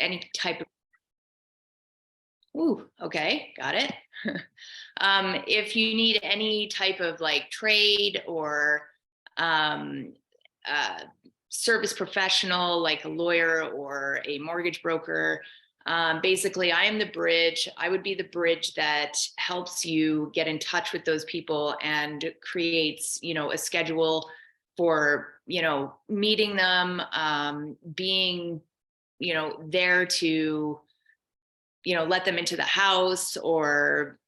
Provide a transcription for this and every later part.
any type of, ooh, okay, got it. If you need any type of like trade or um, service professional, like a lawyer or a mortgage broker, basically I am the bridge. I would be the bridge that helps you get in touch with those people and creates, a schedule for, meeting them, being, there to, let them into the house or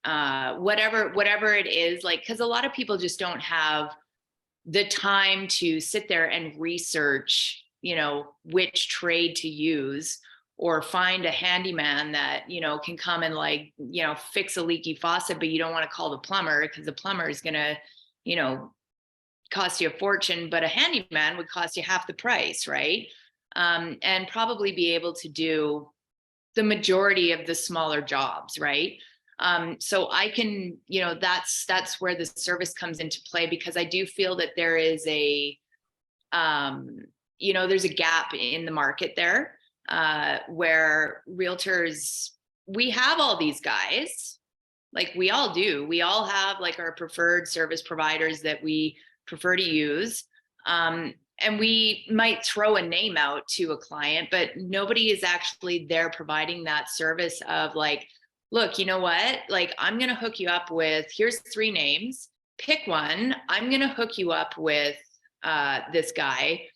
whatever it is, like, because a lot of people just don't have the time to sit there and research, which trade to use, or find a handyman that, can come and like, fix a leaky faucet, but you don't want to call the plumber because the plumber is going to, cost you a fortune, but a handyman would cost you half the price, right? And probably be able to do the majority of the smaller jobs, right? So I can, that's where the service comes into play, because I do feel that there is there's a gap in the market there, where realtors, we have all these guys, like we all do. We all have like our preferred service providers that we prefer to use. And we might throw a name out to a client, but nobody is actually there providing that service of like, look, you know what? Like, I'm going to hook you up with, here's 3 names, pick one. I'm going to hook you up with this guy,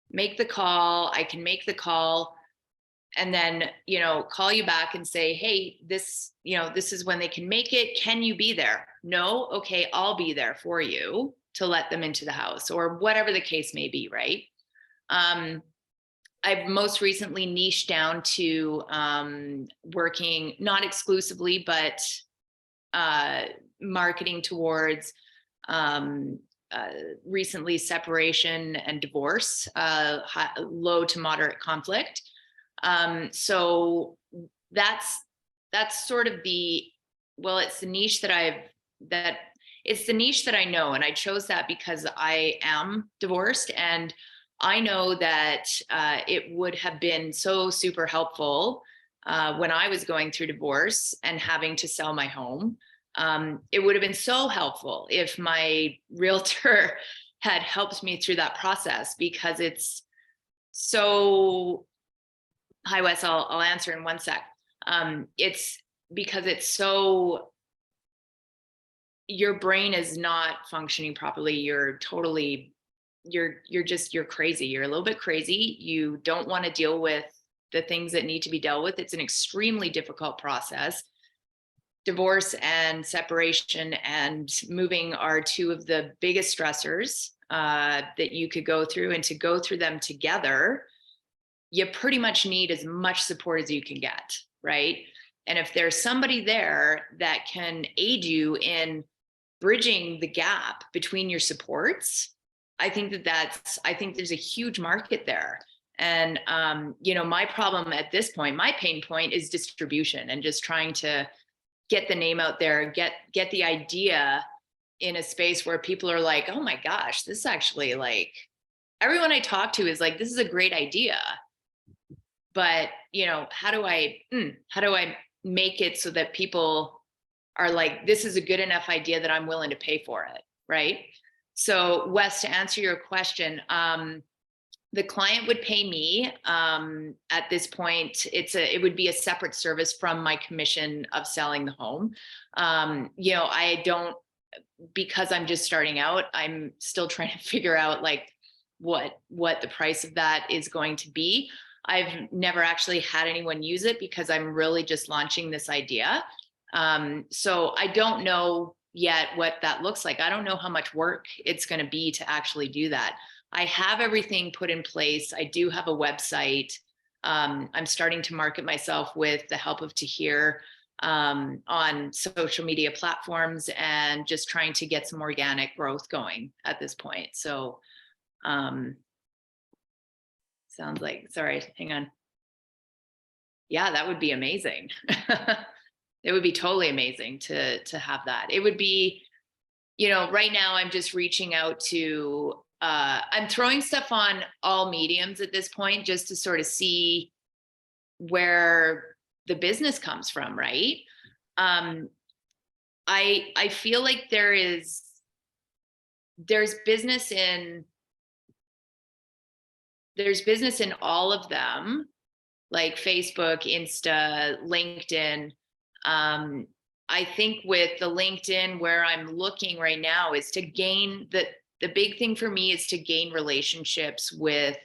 make the call. I can make the call and then, call you back and say, hey, this is when they can make it. Can you be there? No. Okay. I'll be there for you to let them into the house, or whatever the case may be, right? I've most recently niched down to working, not exclusively, but marketing towards recently separation and divorce, low to moderate conflict. So that's sort of it's the niche it's the niche that I know. And I chose that because I am divorced. And I know that it would have been so super helpful when I was going through divorce and having to sell my home. It would have been so helpful if my realtor had helped me through that process, because it's so, hi Wes, I'll answer in one sec. It's because it's so, your brain is not functioning properly. You're totally, you're crazy. You're a little bit crazy. You don't want to deal with the things that need to be dealt with. It's an extremely difficult process. Divorce and separation and moving are 2 of the biggest stressors that you could go through, and to go through them together, you pretty much need as much support as you can get, right? And if there's somebody there that can aid you in bridging the gap between your supports, I think I think there's a huge market there. And, my problem at this point, my pain point is distribution, and just trying to get the name out there, get the idea in a space where people are like, oh my gosh, this is actually, like, everyone I talk to is like, this is a great idea. But, how do I make it so that people are like, this is a good enough idea that I'm willing to pay for it, right? So Wes, to answer your question, the client would pay me. At this point, it would be a separate service from my commission of selling the home. I don't, because I'm just starting out, I'm still trying to figure out like what the price of that is going to be. I've never actually had anyone use it because I'm really just launching this idea. So I don't know yet what that looks like. I don't know how much work it's going to be to actually do that. I have everything put in place. I do have a website. I'm starting to market myself with the help of Tahir on social media platforms, and just trying to get some organic growth going at this point. So sounds like, sorry, hang on. Yeah, that would be amazing. It would be totally amazing to have that. It would be, right now I'm just reaching out to, I'm throwing stuff on all mediums at this point, just to sort of see where the business comes from, right? I feel like there's business in all of them, like Facebook, Insta, LinkedIn. I think with the LinkedIn, where I'm looking right now is to gain the big thing for me is to gain relationships with,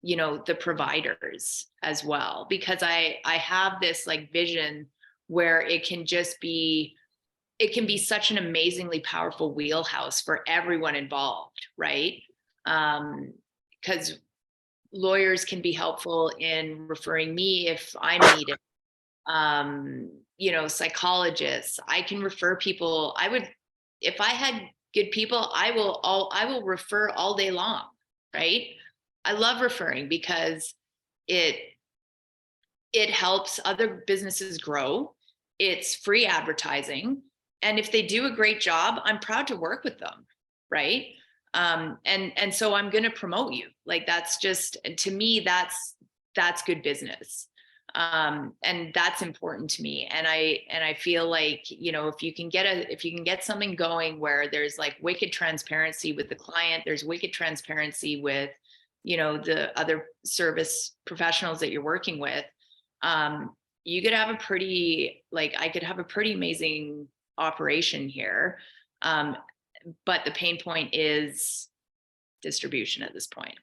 the providers as well, because I have this like vision where it can be such an amazingly powerful wheelhouse for everyone involved, right? Because lawyers can be helpful in referring me if I'm needed. Psychologists, I can refer people. If I had good people, I will refer all day long, right? I love referring because it helps other businesses grow. It's free advertising. And if they do a great job, I'm proud to work with them, right? And so I'm going to promote you. Like, that's just, to me, that's good business. And that's important to me. And I feel like, if you can get something going where there's like wicked transparency with the client, there's wicked transparency with, the other service professionals that you're working with, you could have I could have a pretty amazing operation here. But the pain point is distribution at this point.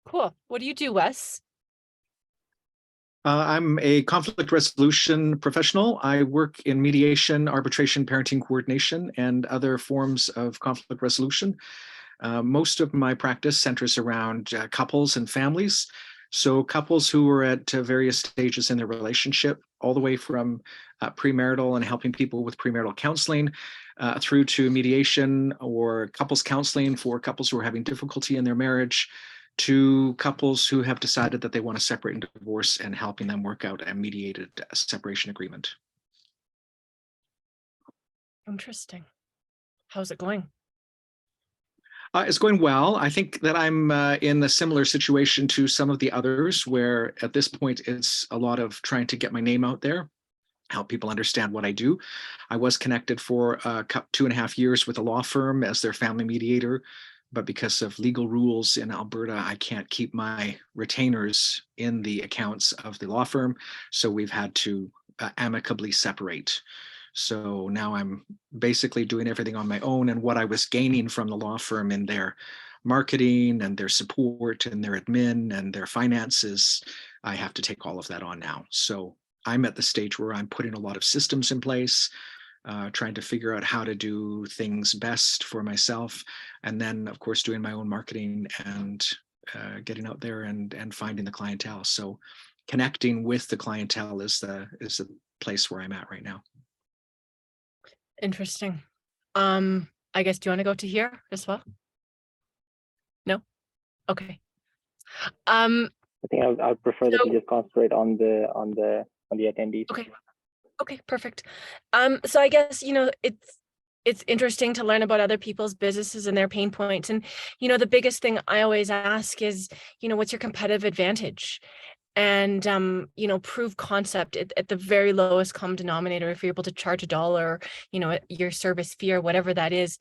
Cool. What do you do, Wes? I'm a conflict resolution professional. I work in mediation, arbitration, parenting coordination, and other forms of conflict resolution. Most of my practice centers around couples and families. So couples who are at various stages in their relationship, all the way from premarital and helping people with premarital counseling, through to mediation or couples counseling for couples who are having difficulty in their marriage, to couples who have decided that they want to separate and divorce, and helping them work out a mediated separation agreement. Interesting. How's it going? It's going well. I think that I'm in a similar situation to some of the others, where at this point it's a lot of trying to get my name out there, help people understand what I do. I was connected for 2.5 years with a law firm as their family mediator, but because of legal rules in Alberta, I can't keep my retainers in the accounts of the law firm. So we've had to amicably separate. So now I'm basically doing everything on my own, and what I was gaining from the law firm in their marketing and their support and their admin and their finances, I have to take all of that on now. So I'm at the stage where I'm putting a lot of systems in place, trying to figure out how to do things best for myself. And then, of course, doing my own marketing and getting out there and finding the clientele. So connecting with the clientele is the place where I'm at right now. Interesting. I guess, do you want to go to here as well? No? Okay. I think I would prefer that you just concentrate on the attendees. Okay, perfect. So I guess, it's interesting to learn about other people's businesses and their pain points. And, the biggest thing I always ask is, what's your competitive advantage? And, prove concept at the very lowest common denominator. If you're able to charge $1, your service fee or whatever that is,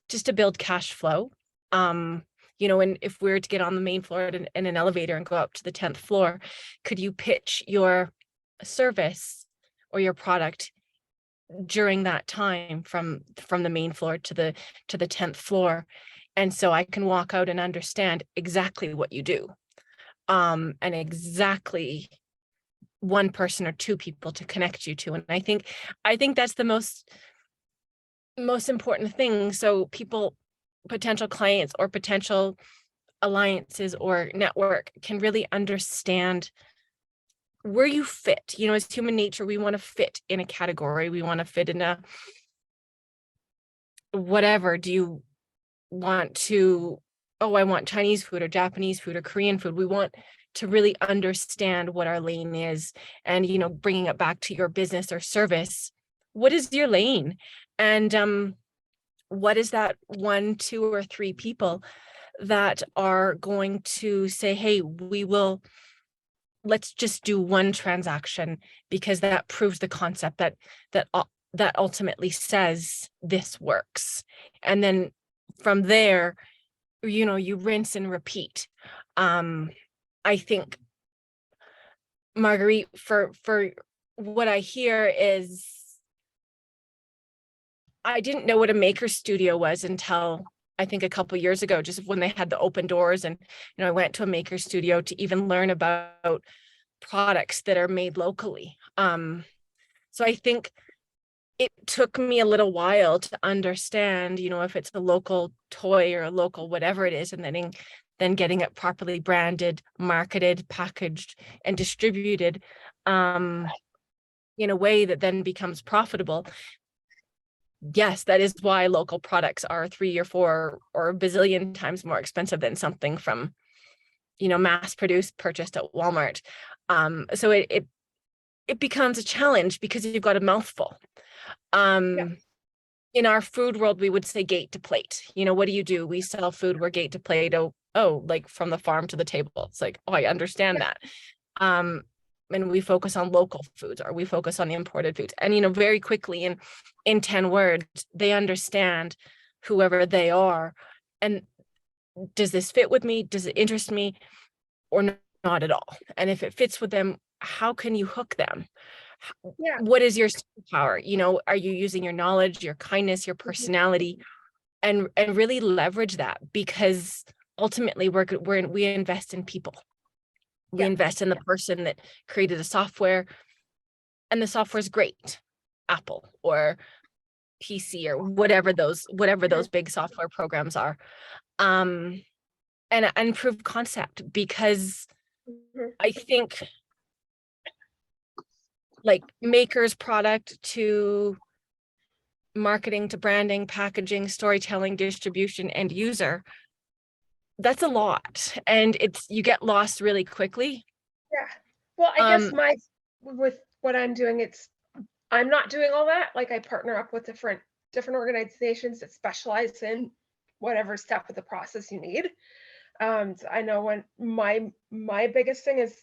just to build cash flow. And if we were to get on the main floor in an elevator and go up to the 10th floor, could you pitch your service or your product during that time from the main floor to the 10th floor? And so I can walk out and understand exactly what you do, and exactly one person or two people to connect you to. And I think that's the most important thing. So people, potential clients or potential alliances or network, can really understand where you fit. As human nature, we want to fit in a category. We want to fit in a whatever. Do you want to, I want Chinese food or Japanese food or Korean food? We want to really understand what our lane is. And, bringing it back to your business or service, what is your lane? And what is that 1, 2, or 3 people that are going to say, hey, we will let's just do one transaction because that proves the concept that ultimately says this works. And then from there, you rinse and repeat. I think, Marguerite, for what I hear is, I didn't know what a maker studio was until I think a couple of years ago, just when they had the open doors, and I went to a maker studio to even learn about products that are made locally. So I think it took me a little while to understand, if it's a local toy or a local whatever it is, and then getting it properly branded, marketed, packaged, and distributed in a way that then becomes profitable. Yes, that is why local products are 3 or 4 or a bazillion times more expensive than something from, mass produced, purchased at Walmart. So it becomes a challenge because you've got a mouthful. In our food world, we would say gate to plate. What do? We sell food, we're gate to plate. Oh, like from the farm to the table. It's like, oh, I understand that. And we focus on local foods, or we focus on imported foods. And, very quickly in 10 words, they understand whoever they are. And does this fit with me? Does it interest me, or not at all? And if it fits with them, how can you hook them? Yeah. What is your superpower? Are you using your knowledge, your kindness, your personality, and really leverage that? Because ultimately we invest in people. We invest in the person that created the software, and the software is great, Apple or PC or whatever those big software programs are. And proof concept, because I think, like, maker's product to marketing to branding, packaging, storytelling, distribution, end user, that's a lot, and you get lost really quickly. Yeah. Well, I guess with what I'm doing, I'm not doing all that. Like, I partner up with different organizations that specialize in whatever step of the process you need. I know when my biggest thing is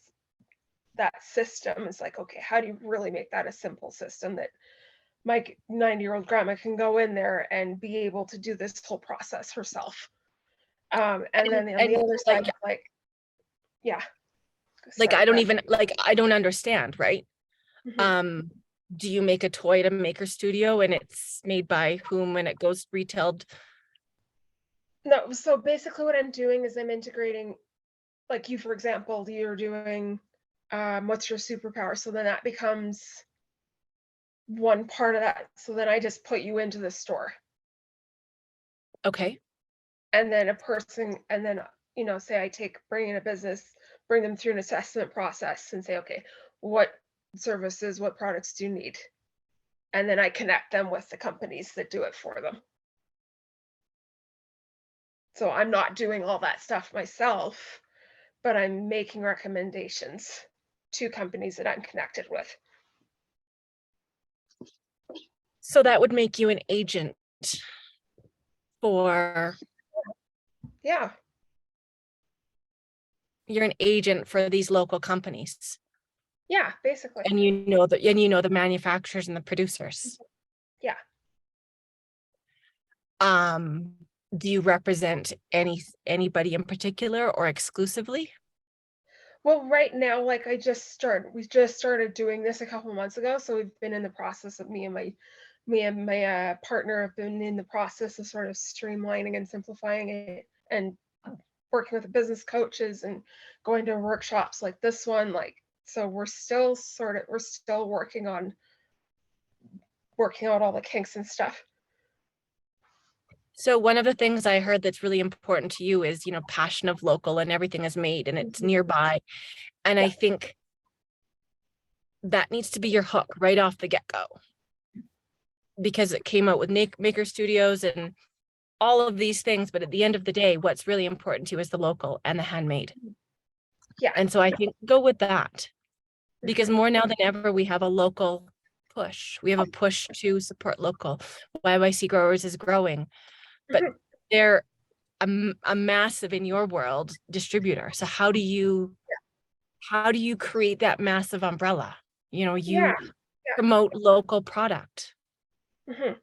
that system is like, okay, how do you really make that a simple system that my 90-year-old grandma can go in there and be able to do this whole process herself? And then on the other side, yeah. Like, I don't understand, right? Do you make a toy at a maker studio and it's made by whom and it goes retailed? No, so basically what I'm doing is I'm integrating, like, you, for example, you're doing what's your superpower? So then that becomes one part of that. So then I just put you into the store. Okay. And then a person, and then, say I bring in a business, bring them through an assessment process and say, okay, what services, what products do you need? And then I connect them with the companies that do it for them. So I'm not doing all that stuff myself, but I'm making recommendations to companies that I'm connected with. So that would make you an agent for... Yeah. You're an agent for these local companies. Yeah, basically. And the manufacturers and the producers. Yeah. Do you represent anybody in particular or exclusively? Well, right now, like, we just started doing this a couple months ago. So we've been in the process of me and my partner have been in the process of sort of streamlining and simplifying it, and working with the business coaches and going to workshops like this one. Like, so we're still working out all the kinks and stuff. So one of the things I heard that's really important to you is, passion of local, and everything is made and it's nearby. And I think that needs to be your hook right off the get-go, because it came out with maker studios and all of these things. But at the end of the day, what's really important to you is the local and the handmade. Yeah. And so I think go with that, because more now than ever, we have a local push. We have a push to support local. YYC Growers is growing, but they're a massive, in your world, distributor. So how do you how do you create that massive umbrella? You know, you Yeah. promote local product. Yeah,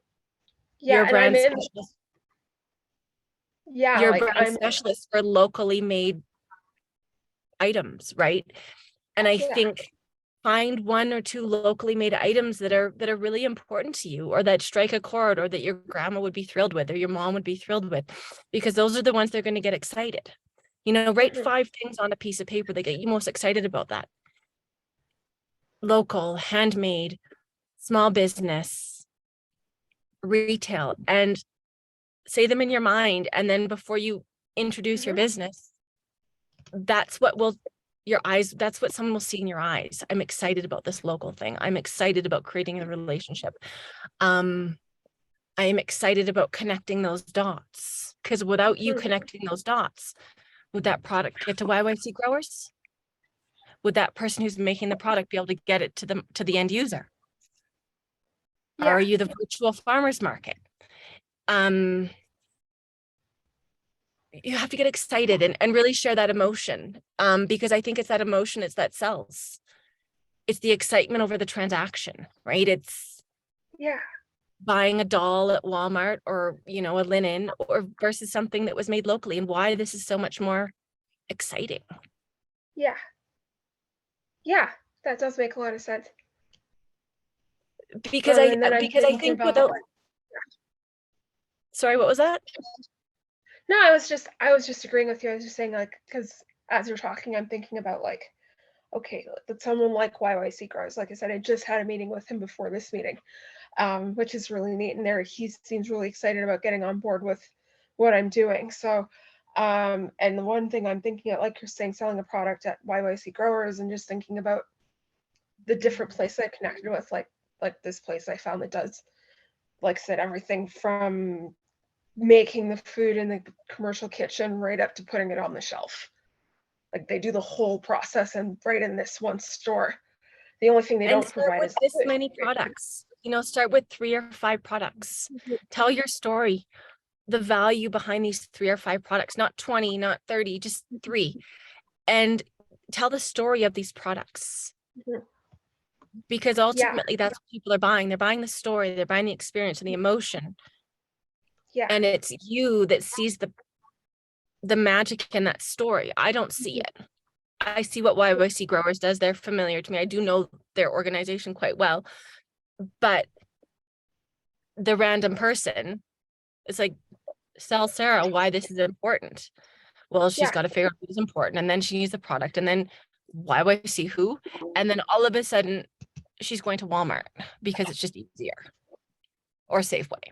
You're a and brand specialist. You're a like brand specialist for locally made items, right? And I think find 1 or 2 locally made items that are really important to you, or that strike a chord, or that your grandma would be thrilled with, or your mom would be thrilled with, because those are the ones they're going to get excited. You know, write 5 things on a piece of paper that get you most excited about that. Local, handmade, small business, retail, and say them in your mind. And then before you introduce your business, that's what will your eyes, that's what someone will see in your eyes. I'm excited about this local thing. I'm excited about creating a relationship. I am excited about connecting those dots, because without you connecting those dots, would that product get to YYC growers? Would that person who's making the product be able to get it to the end user? Are you the virtual farmers market? You have to get excited and really share that emotion, because I think it's that emotion, it's that sells. It's the excitement over the transaction, right? It's buying a doll at Walmart, or, you know, a linen, or versus something that was made locally, and why this is so much more exciting. Yeah, that does make a lot of sense. Because I think without, sorry, what was that? No, I was just agreeing with you. I was just saying, like, because as you're talking, I'm thinking about, like, okay, that someone like YYC Grows, like I said, I just had a meeting with him before this meeting, which is really neat. And he seems really excited about getting on board with what I'm doing. So, and the one thing I'm thinking of, like you're saying, selling a product at YYC Growers, and just thinking about the different places I connected with, like this place I found that does, like I said, everything from making the food in the commercial kitchen right up to putting it on the shelf. Like, they do the whole process, and right in this one store. The only thing they don't provide is this many products. You know, start with 3 or 5 products. Tell your story, the value behind these 3 or 5 products, not 20, not 30, just 3. And tell the story of these products. Because ultimately that's what people are buying. They're buying the story, they're buying the experience and the emotion. And it's you that sees the magic in that story. I don't see it. I see what YYC Growers does. They're familiar to me. I do know their organization quite well. But the random person, it's like, tell Sarah why this is important. Well, she's got to figure out who's important, and then she needs the product, and then YYC who, and then all of a sudden she's going to Walmart because it's just easier, or Safeway.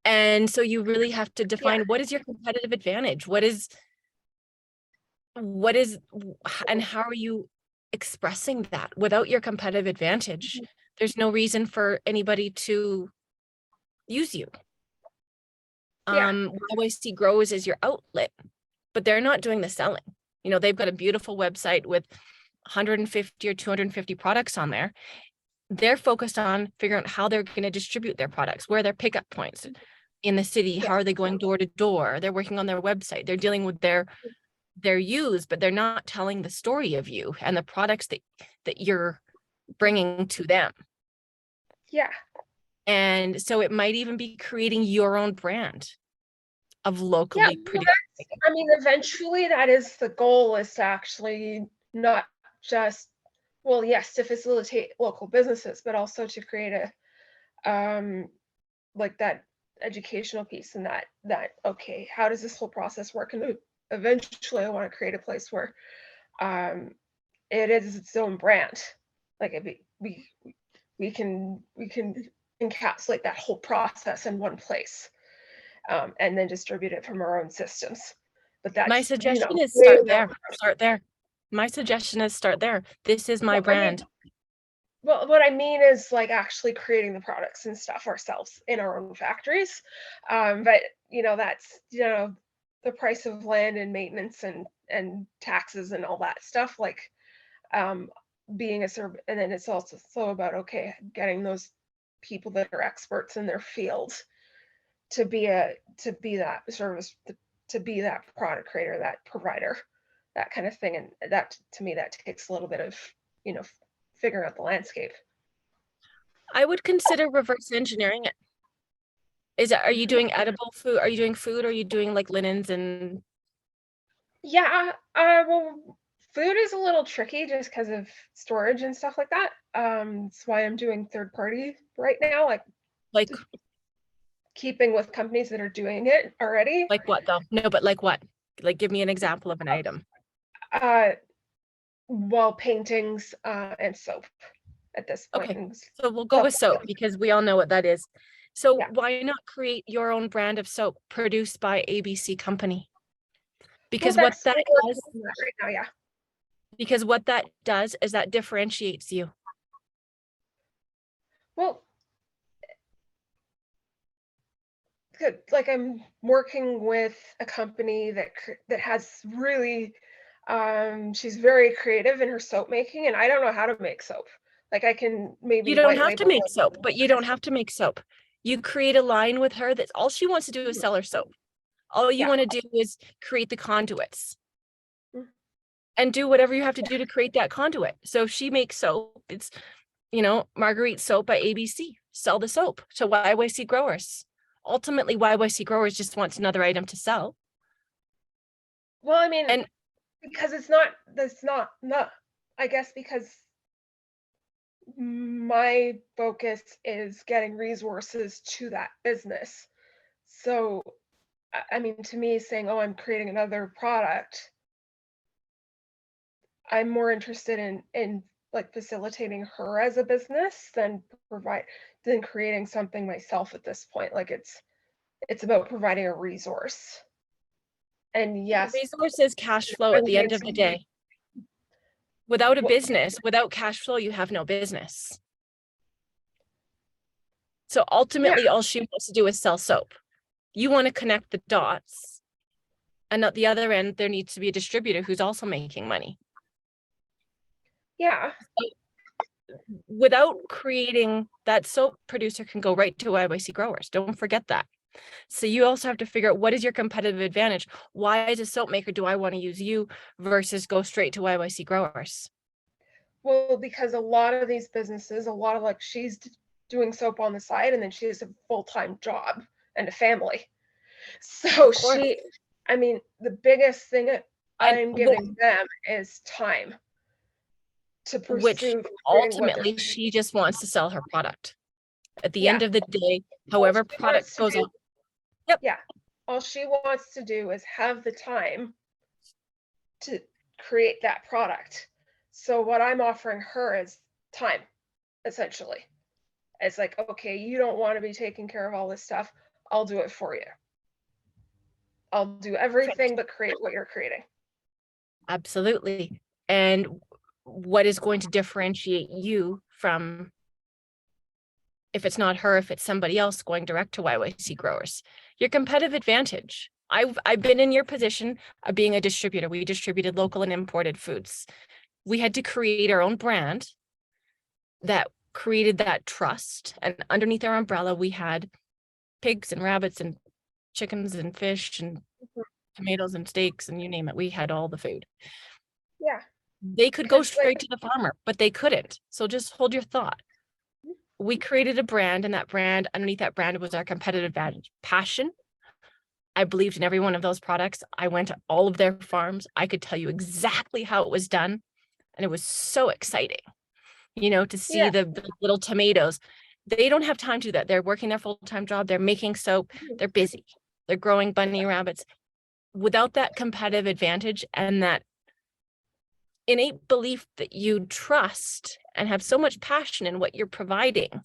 And so you really have to define what is your competitive advantage, what is, and how are you expressing that? Without your competitive advantage, there's no reason for anybody to use you. YYC Grows is your outlet, but they're not doing the selling. You know, they've got a beautiful website with 150 or 250 products on there. They're focused on figuring out how they're going to distribute their products, where are their pickup points in the city, how are they going door to door. They're working on their website. They're dealing with their use, but they're not telling the story of you and the products that you're bringing to them. And so it might even be creating your own brand of locally produced. I mean, eventually that is the goal, is to actually not just, well, yes, to facilitate local businesses, but also to create a like that educational piece, and that okay, how does this whole process work? And eventually I want to create a place where it is its own brand. Like, we can encapsulate that whole process in one place, and then distribute it from our own systems. But that's, my suggestion is start there. My suggestion is start there. This is my brand. Well, what I mean is, like, actually creating the products and stuff ourselves in our own factories. But that's, the price of land and maintenance and taxes and all that stuff, like, being a service. And then it's also so about, okay, getting those people that are experts in their field to be that service, to be that product creator, that provider, that kind of thing. And that, to me, that takes a little bit of, figuring out the landscape. I would consider reverse engineering it. Are you doing edible food? Are you doing food? Or are you doing like linens and? Yeah, well, food is a little tricky just because of storage and stuff like that. That's why I'm doing third party right now, Like keeping with companies that are doing it already. like what though? No, but like what? Like give me an example of an item. Wall paintings and soap at this point. Okay, so we'll go with soap because we all know what that is. So Yeah. why not create your own brand of soap produced by ABC company? Because Well, what that does, right now, yeah. because what that does is that differentiates you. Well, good. Like I'm working with a company that has really, she's very creative in her soap making, and I don't know how to make soap. Like I can maybe You don't white have to label make it. soap, but you don't have to make soap. You create a line with her that's all she wants to do is sell her soap. All you Yeah. want to do is create the conduits Mm. and do whatever you have to do to create that conduit. So if she makes soap, it's, Marguerite Soap by ABC, sell the soap to YYC growers. Ultimately, YYC growers just wants another item to sell. Well, I mean, And because I guess because my focus is getting resources to that business. So, I mean, to me, saying, "Oh, I'm creating another product," I'm more interested in like facilitating her as a business than creating something myself at this point. Like it's about providing a resource. And yes, resource is cash flow at the end of the day. Without a business, without cash flow, you have no business. So ultimately, all she wants to do is sell soap. You want to connect the dots. And at the other end, there needs to be a distributor who's also making money. Yeah. Without creating that, soap producer can go right to YYC growers. Don't forget that. So you also have to figure out what is your competitive advantage. Why, as a soap maker, do I want to use you versus go straight to YYC growers? Well, because a lot of these businesses, like she's doing soap on the side and then she has a full-time job and a family. So the biggest thing I'm giving them is time to pursue. Which ultimately she just wants to sell her product. At the end of the day, however product goes on. Yep. Yeah. All she wants to do is have the time to create that product. So what I'm offering her is time, essentially. It's like, okay, you don't want to be taking care of all this stuff. I'll do it for you. I'll do everything but create what you're creating. Absolutely. And what is going to differentiate you from, if it's not her, if it's somebody else going direct to YYC growers? Your competitive advantage. I've been in your position of being a distributor. We distributed local and imported foods. We had to create our own brand that created that trust. And underneath our umbrella, we had pigs and rabbits and chickens and fish and tomatoes and steaks and you name it. We had all the food. Yeah. They could go straight to the farmer, but they couldn't. So just hold your thought. We created a brand, and that brand, underneath that brand, was our competitive advantage. Passion. I believed in every one of those products. I went to all of their farms. I could tell you exactly how it was done. And it was so exciting, to see the little tomatoes. They don't have time to do that. They're working their full-time job. They're making soap. They're busy. They're growing bunny rabbits. Without that competitive advantage and that innate belief that you trust and have so much passion in what you're providing,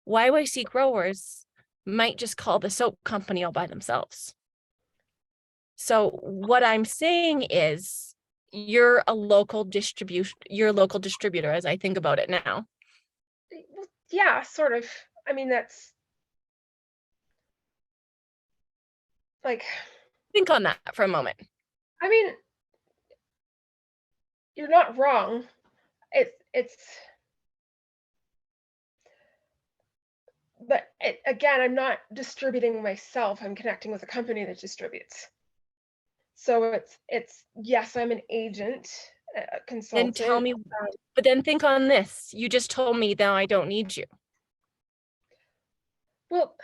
YYC growers might just call the soap company all by themselves. So what I'm saying is you're a local distributor as I think about it now. Yeah, sort of. I mean, that's like, think on that for a moment. I mean, you're not wrong. But again, I'm not distributing myself. I'm connecting with a company that distributes. So it's yes, I'm an agent, a Then consultant. tell me, but then think on this. You just told me now I don't need you. Well,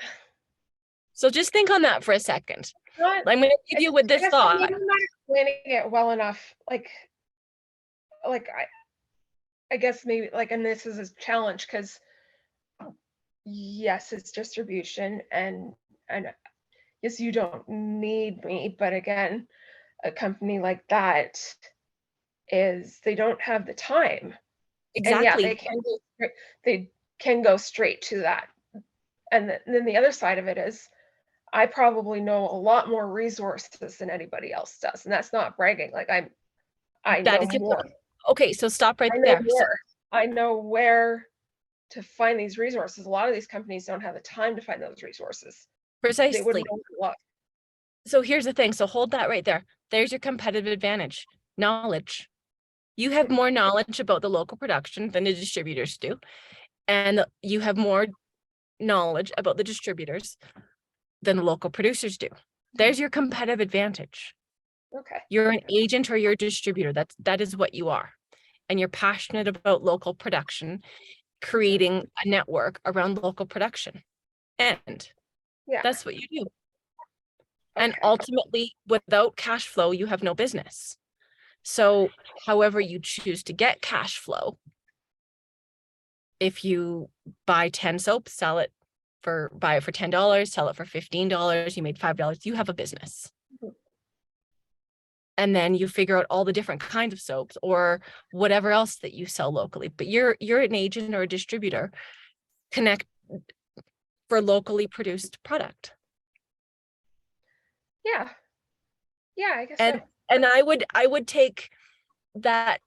So just think on that for a second. not, I'm going to leave you with I this guess thought. maybe I'm not explaining it well enough. Like I guess maybe like, and this is a challenge because yes, it's distribution and yes, you don't need me, but again, a company like that they don't have the time. And yeah, Exactly. they can go straight to that. And then the other side of it is I probably know a lot more resources than anybody else does. And that's not bragging. Like I That know is your more. point. Okay, so stop right I know there. So, more. I know where to find these resources. A lot of these companies don't have the time to find those resources. They precisely. wouldn't know where to look. So here's the thing. So hold that right there. There's your competitive advantage. Knowledge. You have more knowledge about the local production than the distributors do. And you have more knowledge about the distributors than the local producers do. There's your competitive advantage. Okay. You're an agent or you're a distributor. That is what you are. And you're passionate about local production, creating a network around local production. And Yeah. that's what you do. And Okay. ultimately, without cash flow, you have no business. So however you choose to get cash flow, if you buy 10 soaps, buy it for $10, sell it for $15, you made $5, you have a business. And then you figure out all the different kinds of soaps or whatever else that you sell locally. But you're an agent or a distributor connect for locally produced product. Yeah. Yeah, I guess And so. and I would take that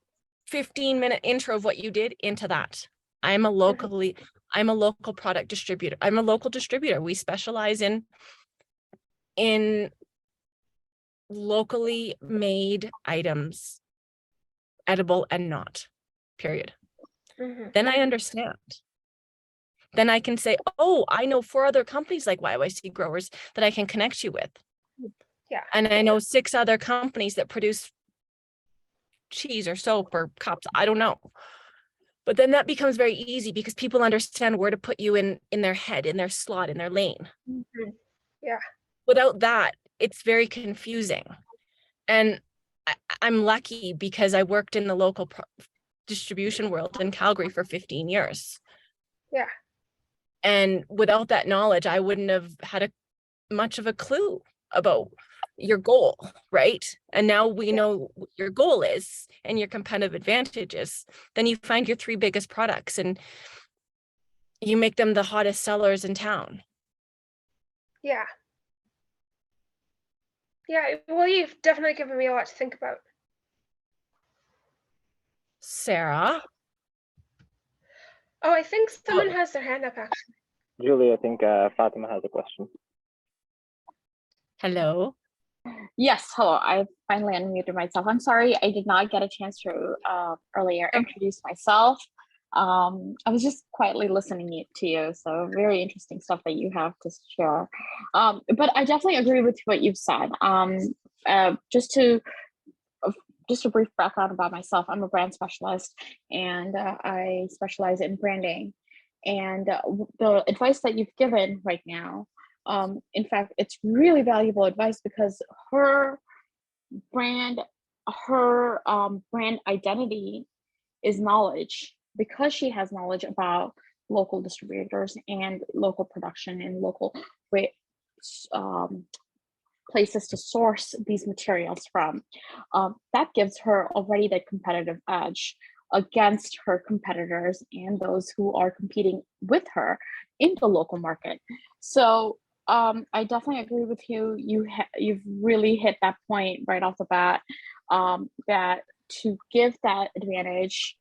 15-minute intro of what you did into that. I'm a local product distributor. I'm a local distributor. We specialize in locally made items, edible and not, period. Mhm. Then I understand. Then I can say, oh, I know 4 other companies like YYC growers that I can connect you with. Yeah. And I know 6 other companies that produce cheese or soap or cups. I don't know. But then that becomes very easy because people understand where to put you in their head, in their slot, in their lane. Mhm. Yeah. Without that, it's very confusing. And I'm lucky because I worked in the local distribution world in Calgary for 15 years. Yeah. And without that knowledge, I wouldn't have had much of a clue about your goal, right? And now we know what your goal is and your competitive advantages. Then you find your 3 biggest products and you make them the hottest sellers in town. Yeah. Yeah. Well, you've definitely given me a lot to think about. Sarah? Oh, I think someone has their hand up actually. Julie, I think Fatima has a question. Hello? Yes, hello. I finally unmuted myself. I'm sorry, I did not get a chance to earlier introduce myself. I was just quietly listening to you, so very interesting stuff that you have to share. But I definitely agree with what you've said. Just a brief background about myself. I'm a brand specialist, and I specialize in branding. And the advice that you've given right now, in fact, it's really valuable advice because her brand identity is knowledge, because she has knowledge about local distributors and local production and local places to source these materials from. That gives her already the competitive edge against her competitors and those who are competing with her in the local market. So I definitely agree with you. You've really hit that point right off the bat, that to give that advantage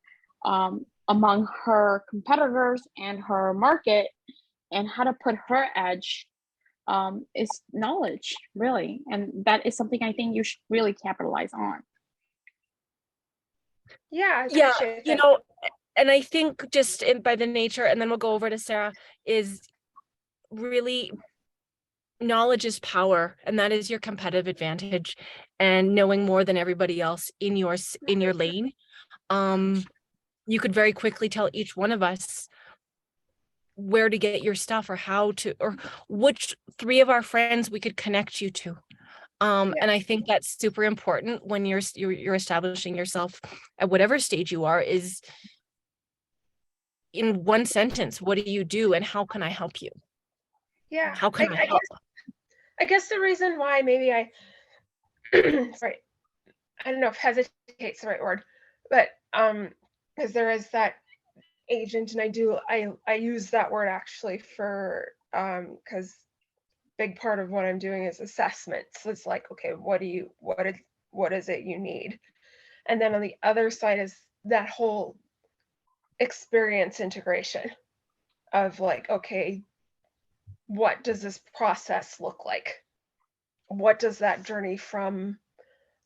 among her competitors and her market, and how to put her edge is knowledge, really. And that is something I think you should really capitalize on. Yeah, I Yeah, appreciate you that. know, and I think just by the nature, and then we'll go over to Sarah, is really knowledge is power, and that is your competitive advantage, and knowing more than everybody else in your lane. You could very quickly tell each one of us where to get your stuff, or how to, or which 3 of our friends we could connect you to. And I think that's super important when you're establishing yourself at whatever stage you are, is in one sentence, what do you do and how can I help you? Yeah. How can I help? I guess the reason why maybe I, sorry, I don't know if hesitate's the right word, but because there is that agent, and I use that word actually for because big part of what I'm doing is assessments. So it's like, okay, what is it you need? And then on the other side is that whole experience integration of like, okay, what does this process look like? What does that journey from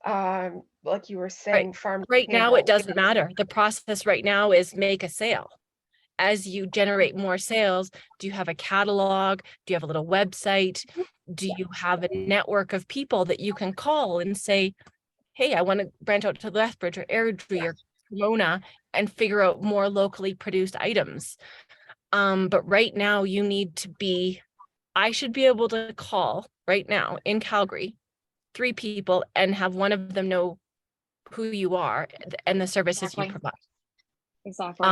like you were saying, farm to Right now, table, it doesn't matter. The process right now is make a sale. As you generate more sales, do you have a catalog? Do you have a little website? Do you have a network of people that you can call and say, hey, I want to branch out to Lethbridge or Airdrie or Pomona and figure out more locally produced items. But right now you need to be, I should be able to call right now in Calgary 3 people and have one of them know who you are and the services you provide. Exactly.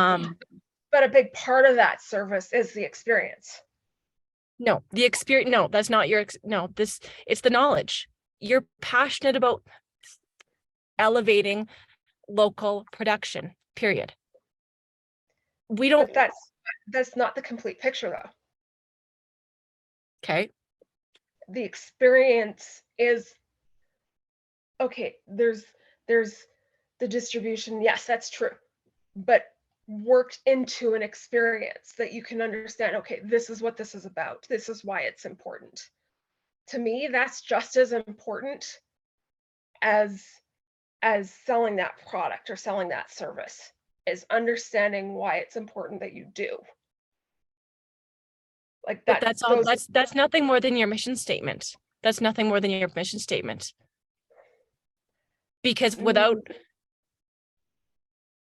but a big part of that service is the experience. No, the experience, no, that's not your, no, it's the knowledge. You're passionate about elevating local production, period. We don't. But that's not the complete picture though. Okay. The experience is, okay, there's the distribution. Yes, that's true. But worked into an experience that you can understand, okay, this is what this is about. This is why it's important. To me, that's just as important as selling that product or selling that service, is understanding why it's important that you do. Like that. But that's all, that's nothing more than your mission statement. That's nothing more than your mission statement. Because without,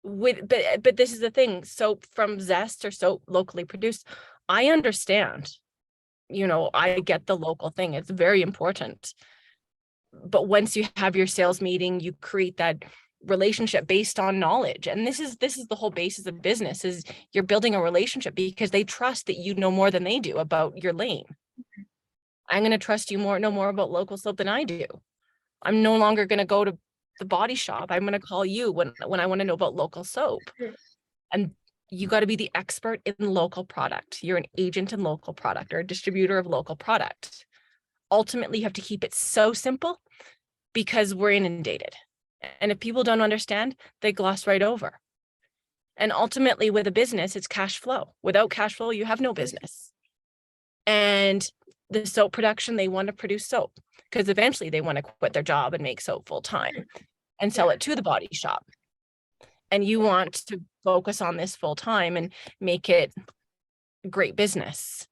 but this is the thing, soap from Zest or soap locally produced, I understand, you know, I get the local thing, it's very important. But once you have your sales meeting, you create that relationship based on knowledge. And this is the whole basis of business, is you're building a relationship because they trust that you know more than they do about your lane. I'm going to trust you know more about local soap than I do. I'm no longer going to go to the body shop. I'm going to call you when I want to know about local soap. And you got to be the expert in local product. You're an agent in local product or a distributor of local product. Ultimately, you have to keep it so simple because we're inundated. And if people don't understand, they gloss right over. And ultimately with a business, it's cash flow. Without cash flow, you have no business. And the soap production, they want to produce soap because eventually they want to quit their job and make soap full time and sell it to the body shop. And you want to focus on this full time and make it great business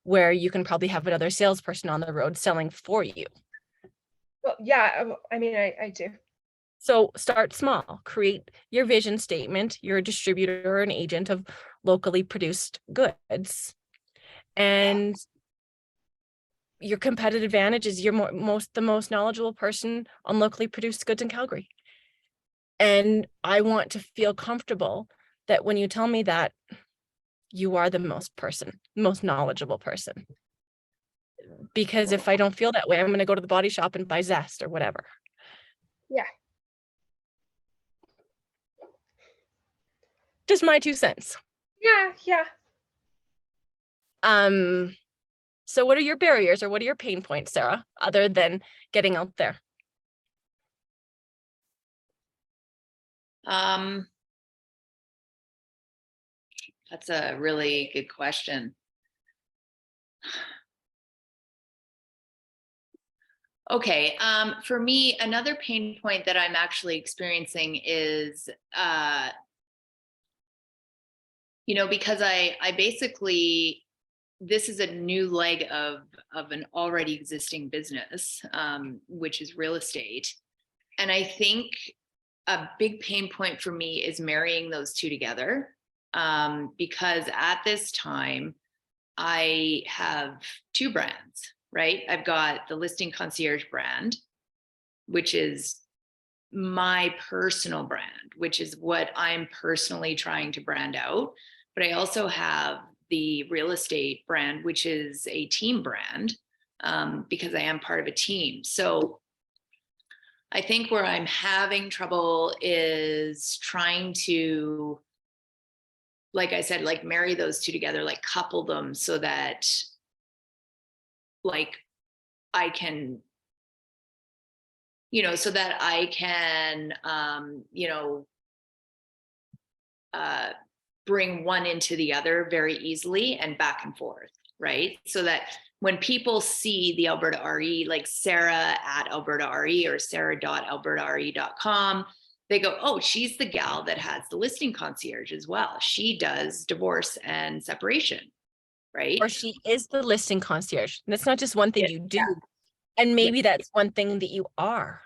where you can probably have another salesperson on the road selling for you. Well, yeah, I mean, I do. So start small, create your vision statement. You're a distributor or an agent of locally produced goods. And your competitive advantage is you're the most knowledgeable person on locally produced goods in Calgary. And I want to feel comfortable that when you tell me that, you are the most knowledgeable person. Because if I don't feel that way, I'm going to go to the body shop and buy Zest or whatever. Yeah. Just my 2 cents. Yeah. So what are your barriers or what are your pain points, Sarah, other than getting out there? That's a really good question. Okay, for me, another pain point that I'm actually experiencing is, you know, because I basically this is a new leg of an already existing business, which is real estate. And I think a big pain point for me is marrying those two together, because at this time I have two brands, right? I've got the Listing Concierge brand, which is my personal brand, which is what I'm personally trying to brand out. But I also have the real estate brand, which is a team brand, because I am part of a team. So I think where I'm having trouble is trying to, like I said, like marry those two together, like couple them so that like I can, so that I can, bring one into the other very easily and back and forth, right? So that when people see the Alberta RE, like Sarah at Alberta RE or sarah.albertare.com, they go, oh, she's the gal that has the Listing Concierge as well. She does divorce and separation, right? Or she is the Listing Concierge. That's not just one thing you do. Yeah. And maybe that's one thing that you are.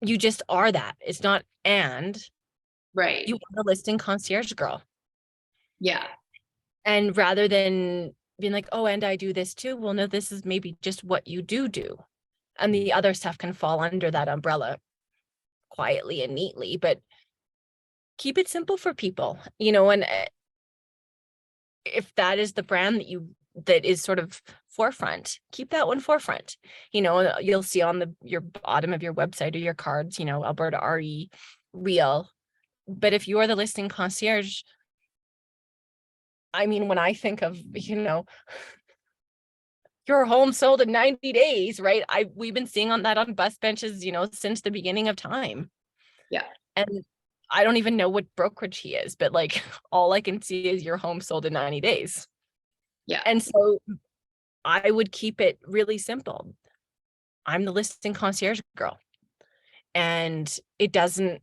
You just are that. It's not and. Right. You are the Listing Concierge girl. Yeah. And rather than being like, oh, and I do this too. Well, no, this is maybe just what you do. And the other stuff can fall under that umbrella quietly and neatly, but keep it simple for people, and if that is the brand that is sort of forefront, keep that one forefront. You'll see on your bottom of your website or your cards, Alberta RE real. But if you are the Listing Concierge, I mean, when I think of, your home sold in 90 days, right? We've been seeing that on bus benches, since the beginning of time. Yeah. And I don't even know what brokerage he is, but like all I can see is your home sold in 90 days. Yeah. And so I would keep it really simple. I'm the Listing Concierge girl. And it doesn't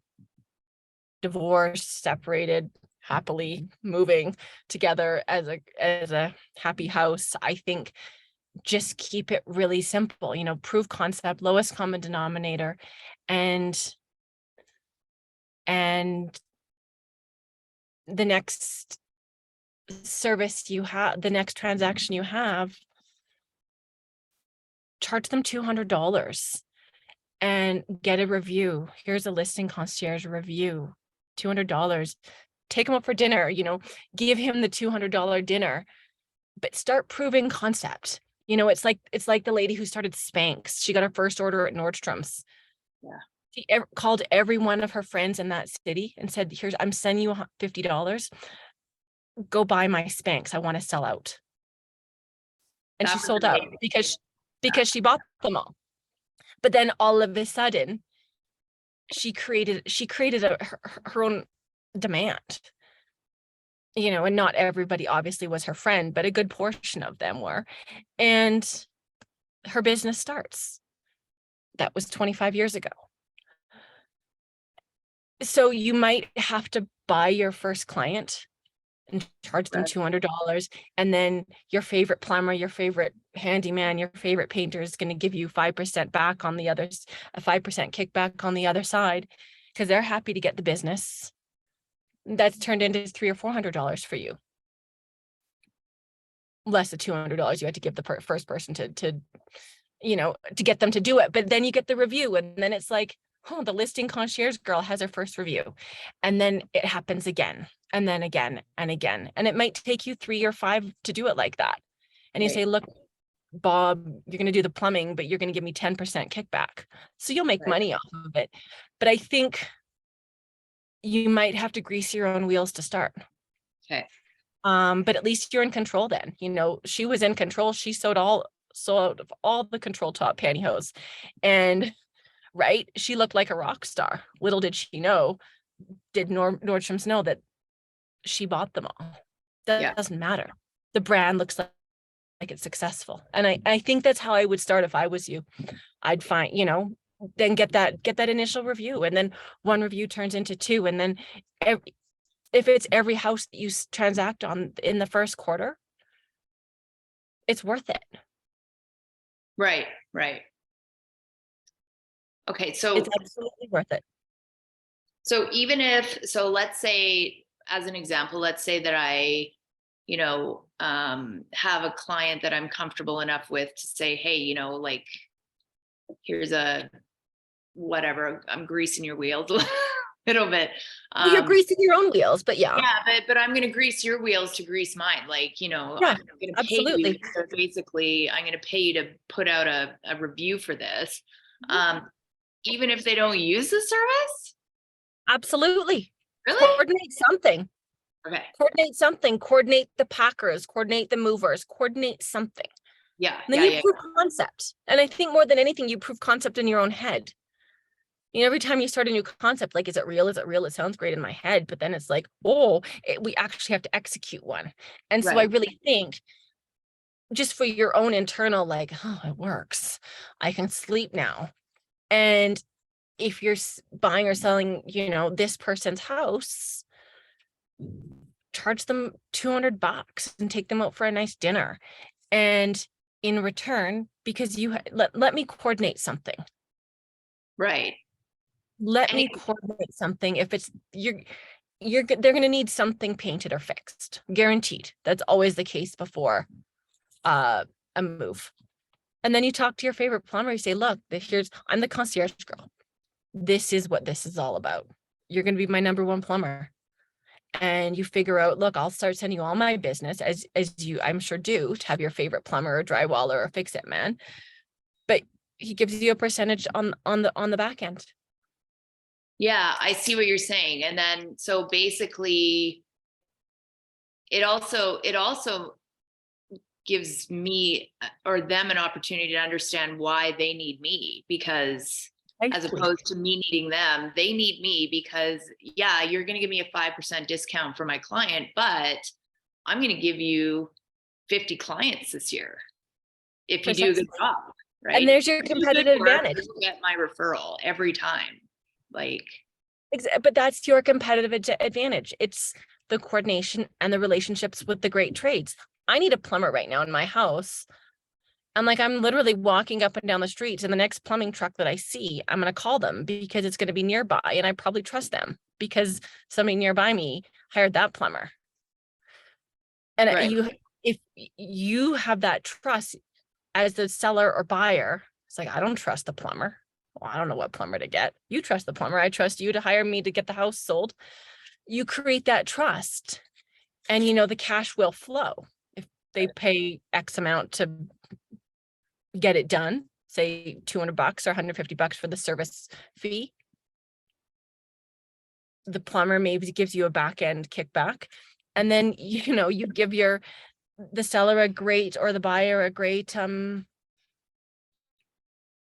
divorce, separated, happily moving together as a happy house. I think just keep it really simple, proof concept, lowest common denominator, and the next service you have, the next transaction you have, charge them $200 and get a review. Here's a Listing Concierge review, $200. Take him up for dinner, give him the $200 dinner, but start proving concept. It's like the lady who started Spanx. She got her first order at Nordstrom's. Yeah. She called every one of her friends in that city and said, I'm sending you $50. Go buy my Spanx. I want to sell out. And she sold out because she bought them all. But then all of a sudden, she created her own demand. And not everybody obviously was her friend, but a good portion of them were. And her business starts. That was 25 years ago. So you might have to buy your first client and charge them $200. And then your favorite plumber, your favorite handyman, your favorite painter is going to give you 5% back on the others, a 5% kickback on the other side, because they're happy to get the business. That's turned into $300 or $400 for you. Less the $200 you had to give the first person to get them to do it. But then you get the review, and then it's like, oh, the Listing Concierge girl has her first review. And then it happens again, and then again, and again. And it might take you 3 or 5 to do it like that. And you say, look, Bob, you're going to do the plumbing, but you're going to give me 10% kickback. So you'll make money off of it. But I think you might have to grease your own wheels to start. Okay. But at least you're in control then. She was in control. She sold all the control top pantyhose. And right, she looked like a rock star. Little did she know, did Nordstrom's know that she bought them all. That doesn't matter. The brand looks like it's successful. And I think that's how I would start if I was you. I'd find, then get that initial review, and then one review turns into 2, and then if it's every house that you transact on in the first quarter, it's worth it. Right. Okay, so It's absolutely worth it. so even if, so let's say, as an example, let's say that I, you know, have a client that I'm comfortable enough with to say, hey, you know, like, here's a whatever, I'm greasing your wheels a little bit. Well, you're greasing your own wheels, but yeah. Yeah, but I'm going to grease your wheels to grease mine. Like, you know, Yeah, I'm going to pay you. absolutely. So basically, I'm going to pay you to put out a review for this. Even if they don't use the service? Absolutely. Really? Coordinate something. Okay. Coordinate something. Coordinate the packers, coordinate the movers, coordinate something. Yeah. And then you prove concept. And I think more than anything, you prove concept in your own head. You know, every time you start a new concept, like, is it real? Is it real? It sounds great in my head, but then it's like, oh, we actually have to execute one. And so I really think just for your own internal, like, oh, it works. I can sleep now. And if you're buying or selling, you know, this person's house, charge them $200 and take them out for a nice dinner. And in return, because you let me coordinate something. Right. Let me coordinate something. If it's they're going to need something painted or fixed, guaranteed. That's always the case before a move. And then you talk to your favorite plumber. You say, look, I'm the concierge girl. This is what this is all about. You're going to be my number one plumber. And you figure out, look, I'll start sending you all my business as you, I'm sure, do, to have your favorite plumber or drywaller or fix it man. But he gives you a percentage on the back end. Yeah, I see what you're saying. And then, so basically it also gives me or them an opportunity to understand why they need me, because as opposed to me needing them, they need me because, yeah, you're going to give me a 5% discount for my client, but I'm going to give you 50 clients this year if you do a good job, right? And there's your competitive advantage. You'll get my referral every time. Like, but that's your competitive advantage. It's the coordination and the relationships with the great trades. I need a plumber right now in my house. And like, I'm literally walking up and down the streets, and the next plumbing truck that I see, I'm going to call them because it's going to be nearby, and I probably trust them because somebody nearby me hired that plumber. And if you have that trust as the seller or buyer, it's like, I don't trust the plumber. Well, I don't know what plumber to get. You trust the plumber. I trust you to hire me to get the house sold. You create that trust, and you know, the cash will flow. If they pay X amount to get it done, say $200 or $150 for the service fee, the plumber maybe gives you a back end kickback, and then, you know, you give the seller a great, or the buyer a great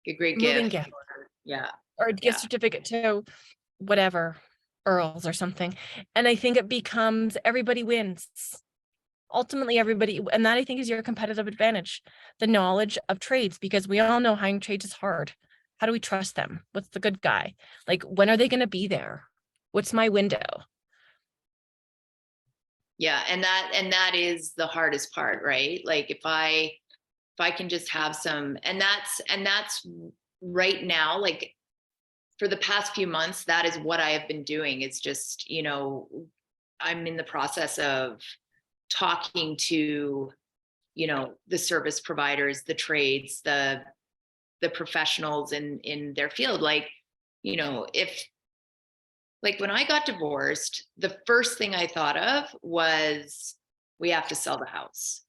gift. Yeah. Or a gift certificate to whatever, Earls or something. And I think it becomes, everybody wins. Ultimately, everybody, and that I think is your competitive advantage, the knowledge of trades, because we all know hiring trades is hard. How do we trust them? What's the good guy? Like, when are they going to be there? What's my window? Yeah. And that is the hardest part, right? Like, if I can just have some, and that's right now, like for the past few months, that is what I have been doing. It's just, you know, I'm in the process of talking to, you know, the service providers, the trades, the professionals in their field. Like, you know, like when I got divorced, the first thing I thought of was, we have to sell the house.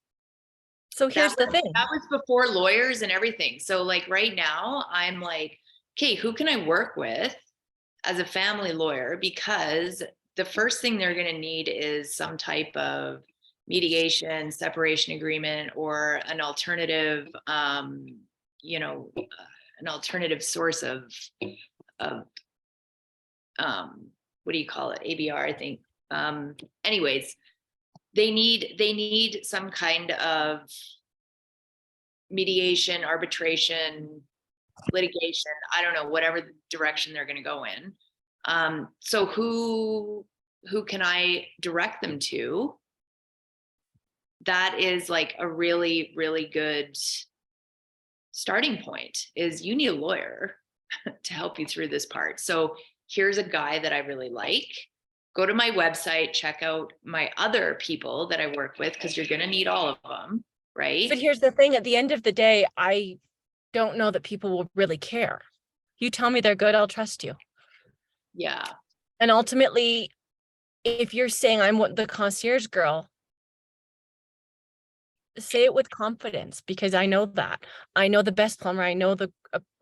So here's the thing. That was before lawyers and everything. So like right now I'm like, okay, who can I work with as a family lawyer? Because the first thing they're going to need is some type of mediation, separation agreement, or an alternative, you know, an alternative source of what do you call it? ABR, I think. Anyways, they need some kind of mediation, arbitration, litigation, I don't know, whatever the direction they're going to go in. So who can I direct them to that is like a really, really good starting point, is you need a lawyer to help you through this part. So here's a guy that I really like. Go to my website, check out my other people that I work with, because you're going to need all of them, right? But here's the thing, at the end of the day, I don't know that people will really care. You tell me they're good, I'll trust you. Yeah. And ultimately, if you're saying I'm the concierge girl, say it with confidence, because I know that. I know the best plumber, I know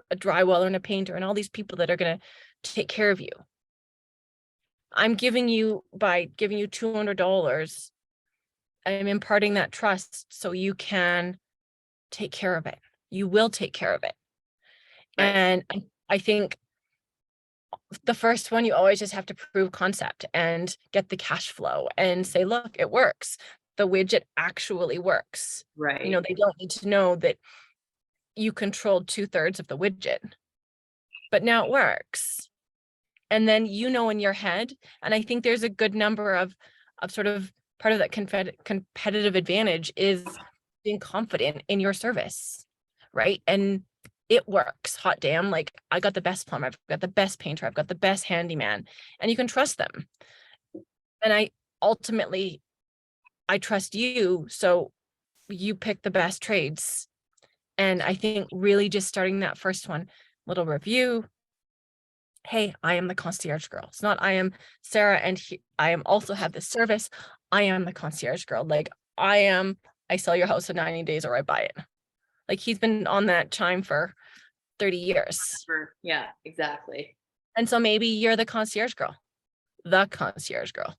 a drywaller and a painter and all these people that are going to take care of you. I'm giving you, by giving you $200, I'm imparting that trust so you can take care of it. You will take care of it. Right. And I think the first one, you always just have to prove concept and get the cash flow and say, look, it works. The widget actually works. Right. You know, they don't need to know that you controlled 2/3 of the widget, but now it works. And then, you know, in your head, and I think there's a good number of sort of part of that competitive advantage is being confident in your service, right? And it works. Hot damn, like, I got the best plumber, I've got the best painter, I've got the best handyman, and you can trust them. And I trust you, so you pick the best trades. And I think really just starting that first one, little review. Hey, I am the concierge girl. It's not I am Sarah and I am also have this service. I am the concierge girl. Like, I sell your house in 90 days or I buy it. Like, he's been on that chime for 30 years. Yeah, exactly. And so maybe you're the concierge girl. The concierge girl.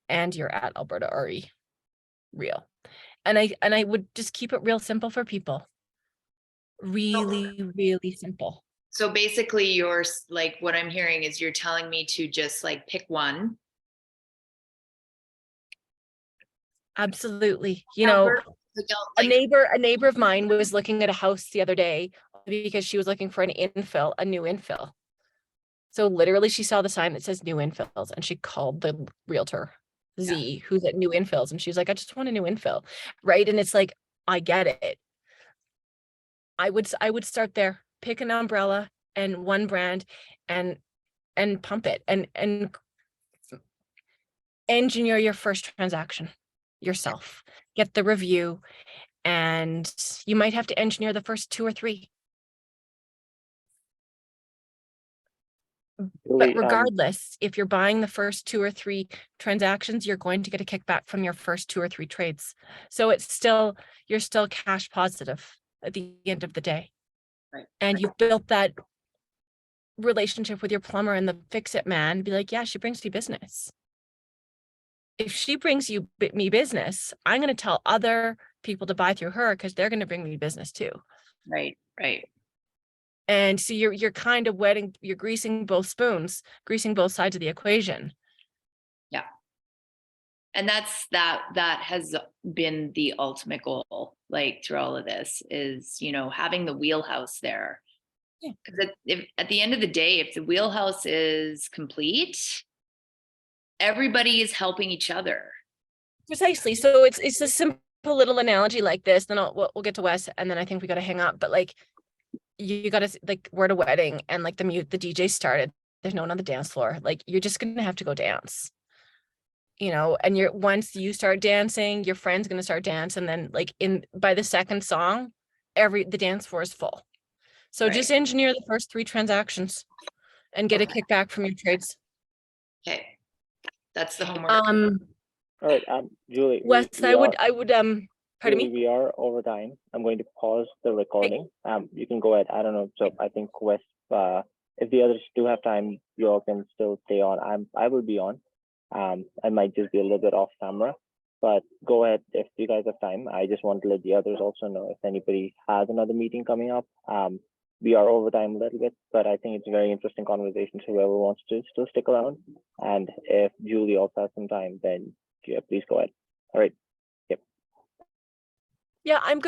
And you're at Alberta RE Real. And I would just keep it real simple for people. Really, really simple. So basically, you're like, what I'm hearing is you're telling me to just like pick one. Absolutely. You know, a neighbor of mine was looking at a house the other day because she was looking for a new infill. So literally she saw the sign that says new infills and she called the realtor Z, who's at new infills, and she was like, I just want a new infill. Right. And it's like, I get it. I would start there, pick an umbrella and one brand and pump it and engineer your first transaction yourself. Get the review, and you might have to engineer the first 2 or 3. But regardless, if you're buying the first 2 or 3 transactions, you're going to get a kickback from your first 2 or 3 trades. So you're still cash positive at the end of the day. Right. And you've built that relationship with your plumber and the fix-it man. Be like, yeah, she brings me business. If she brings me business, I'm going to tell other people to buy through her because they're going to bring me business too. Right. Right. And so you're kind of you're greasing both spoons, greasing both sides of the equation. Yeah. And that has been the ultimate goal, like, through all of this, is, you know, having the wheelhouse there. Yeah. Because at the end of the day, if the wheelhouse is complete, everybody is helping each other. Precisely. So it's a simple little analogy like this. Then we'll get to Wes, and then I think we got to hang up. But like, you got to, like, we're at a wedding and like the DJ started. There's no one on the dance floor. Like, you're just gonna have to go dance. You know, and once you start dancing, your friend's gonna start dancing. And then, like, by the second song, the dance floor is full. So Right. just engineer the first 3 transactions and get a kickback from your trades. Okay. That's the homework. All right, Julie. Wes, I would pardon Julie, me. we are over time. I'm going to pause the recording. You can go ahead. I don't know. So I think Wes, if the others do have time, you all can still stay on. I will be on. I might just be a little bit off camera, but go ahead if you guys have time. I just want to let the others also know if anybody has another meeting coming up. We are over time a little bit, but I think it's a very interesting conversation. So whoever wants to still stick around, and if Julie also has some time, then yeah, please go ahead. All right. Yep. Yeah, I'm good.